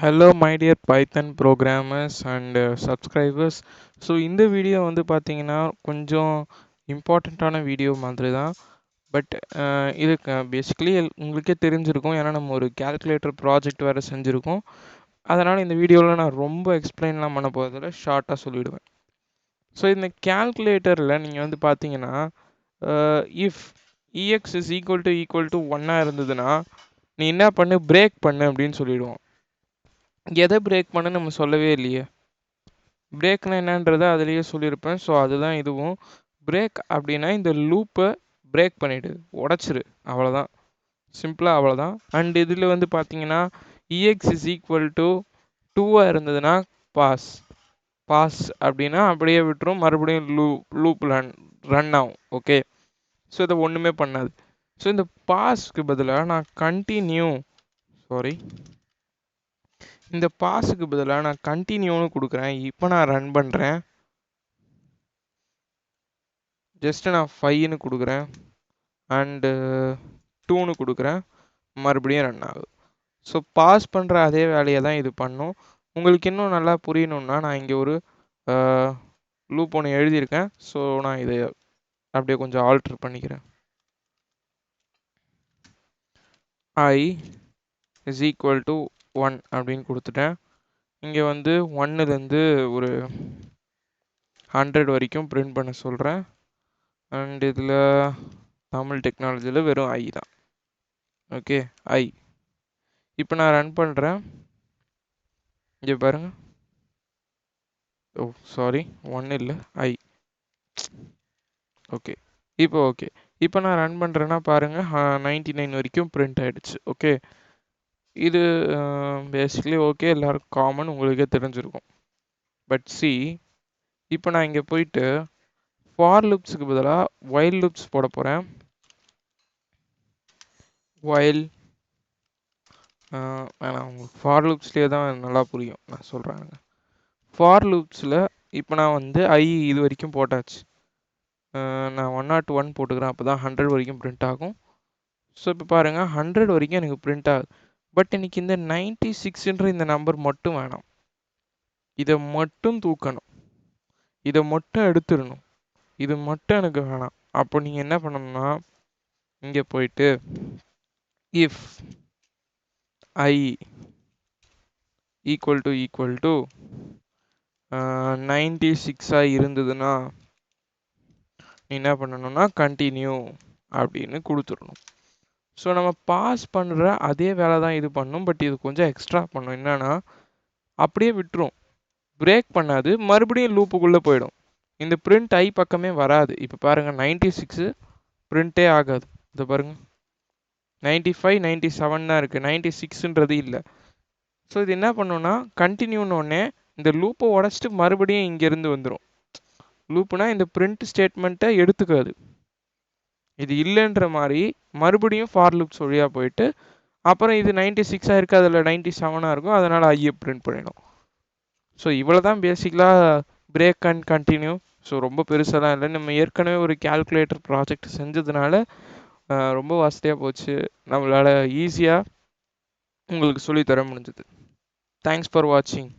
Hello my dear Python programmers and subscribers. So இந்த video வந்து பார்த்தீங்கன்னா கொஞ்சம் இம்பார்ட்டண்ட்டான வீடியோ மாதிரி தான். பட் இது பேசிக்கலி உங்களுக்கே தெரிஞ்சிருக்கும், ஏன்னா நம்ம ஒரு கேல்குலேட்டர் ப்ராஜெக்ட் வேறு செஞ்சுருக்கோம். அதனால் இந்த வீடியோவில் நான் ரொம்ப எக்ஸ்பிளைன்லாம் பண்ண போகிறதில்ல, ஷார்ட்டாக சொல்லிவிடுவேன். ஸோ இந்த கேல்குலேட்டரில் நீங்கள் வந்து பார்த்தீங்கன்னா இஃப் இஎக்ஸ் இஸ் ஈக்குவல் டு 1 இருந்ததுன்னா நீ என்ன பண்ணு, பிரேக் பண்ணு அப்படின்னு சொல்லிவிடுவோம். எதை பிரேக் பண்ணு நம்ம சொல்லவே இல்லையே. பிரேக்னா என்னன்றதை அதுலேயே சொல்லியிருப்பேன். ஸோ அதுதான் இதுவும். பிரேக் அப்படின்னா இந்த லூப்பை பிரேக் பண்ணிவிடு, உடச்சிரு, அவ்வளோதான். சிம்பிளாக அவ்வளோதான். அண்ட் இதில் வந்து பார்த்தீங்கன்னா இஎக்ஸ் இஸ் ஈக்குவல் டு 2 இருந்ததுன்னா பாஸ் அப்படின்னா அப்படியே விட்டுரும், மறுபடியும் லூப் ரன் ஆகும். ஓகே, ஸோ இதை ஒன்றுமே பண்ணாது. ஸோ இந்த பாஸ்க்கு பதிலாக நான் இந்த பாஸுக்கு பதிலாக நான் கண்டினியூன்னு கொடுக்குறேன். இப்போ நான் ரன் பண்ணுறேன். ஜஸ்ட்டு நான் 5ன்னு கொடுக்குறேன் அண்டு 2ன்னு கொடுக்குறேன், மறுபடியும் ரன் ஆகுது. ஸோ பாஸ் பண்ணுற அதே வேலையை தான் இது பண்ணும். உங்களுக்கு இன்னும் நல்லா புரியணுன்னா நான் இங்கே ஒரு லூப் ஒன்று எழுதியிருக்கேன். ஸோ நான் இதை அப்படியே கொஞ்சம் ஆல்ட்ரு பண்ணிக்கிறேன். I இஸ் ஈக்குவல் டு 1 அப்படின்னு கொடுத்துட்டேன். இங்கே வந்து 1லேருந்து ஒரு 100 வரைக்கும் பிரிண்ட் பண்ண சொல்கிறேன். அண்ட் இதில் தமிழ் டெக்னாலஜியில் வெறும் ஐ தான். ஓகே, ஐ. இப்போ நான் ரன் பண்ணுறேன். இங்கே பாருங்கள். ஓ சாரி, 1 இல்லை, ஐ. ஓகே, இப்போ நான் ரன் பண்ணுறேன்னா பாருங்கள், 99 வரைக்கும் பிரிண்ட் ஆகிடுச்சு. ஓகே, இது பேசிக்கலி ஓகே, எல்லாருக்கும் காமன், உங்களுக்கே தெரிஞ்சிருக்கும். பட் சி, இப்போ நான் இங்கே போயிட்டு ஃபார் லூப்ஸுக்கு பதிலாக வைல் லூப்ஸ் போட போகிறேன். வைல் வேணாம், உங்களுக்கு ஃபார் லூப்ஸ்லேயே தான் நல்லா புரியும், நான் சொல்கிறேன். ஃபார் லூப்ஸில் இப்போ நான் வந்து ஐ இது வரைக்கும் போட்டாச்சு. நான் 101 போட்டுக்கிறேன், அப்போ தான் 100 வரைக்கும் பிரிண்ட் ஆகும். ஸோ இப்போ பாருங்கள், 100 வரைக்கும் எனக்கு பிரிண்ட் ஆகுது. பட் எனக்கு இந்த 96ன்ற இந்த நம்பர் மட்டும் வேணாம். இதை மட்டும் தூக்கணும், இதை மட்டும் எடுத்துடணும், இது மட்டும் எனக்கு வேணாம். அப்போ நீங்கள் என்ன பண்ணணும்னா இங்கே போயிட்டு இஃப் ஐ ஈக்குவல் டு 96 இருந்ததுன்னா என்ன பண்ணணும்னா கண்டினியூ அப்படின்னு கொடுத்துடணும். ஸோ நம்ம பாஸ் பண்ணுற அதே வேலை தான் இது பண்ணும். பட் இது கொஞ்சம் எக்ஸ்ட்ரா பண்ணும். என்னன்னா அப்படியே விட்டுரும், பிரேக் பண்ணாது, மறுபடியும் லூப்புக்குள்ளே போயிடும். இந்த பிரிண்ட் ஐ பக்கமே வராது. இப்போ பாருங்கள், 96 பிரிண்ட்டே ஆகாது. இதை பாருங்கள், 95 97 தான் இருக்குது, 96ன்றது இல்லை. ஸோ இது என்ன பண்ணுன்னா கண்டினியூன்னொடனே இந்த லூப்பை உடச்சிட்டு மறுபடியும் இங்கேருந்து வந்துடும். லூப்புனா இந்த பிரிண்ட் ஸ்டேட்மெண்ட்டை எடுத்துக்காது. இது இல்லைன்ற மாதிரி மறுபடியும் ஃபார் லூப்ஸ் வழியாக போயிட்டு அப்புறம் இது 96 இருக்குது, அதில் 97 இருக்கும், அதனால் ஐயை பிரிண்ட் பண்ணிடும். ஸோ இவ்வளோ தான் பேசிக்கலாக பிரேக் அண்ட் கண்டினியூ. ஸோ ரொம்ப பெருசாலாம் இல்லை. நம்ம ஏற்கனவே ஒரு கேல்குலேட்டர் ப்ராஜெக்ட் செஞ்சதுனால ரொம்ப வசதியாக போச்சு, நம்மளால் ஈஸியாக உங்களுக்கு சொல்லித்தர முடிஞ்சது. தேங்க்ஸ் ஃபார் வாட்சிங்.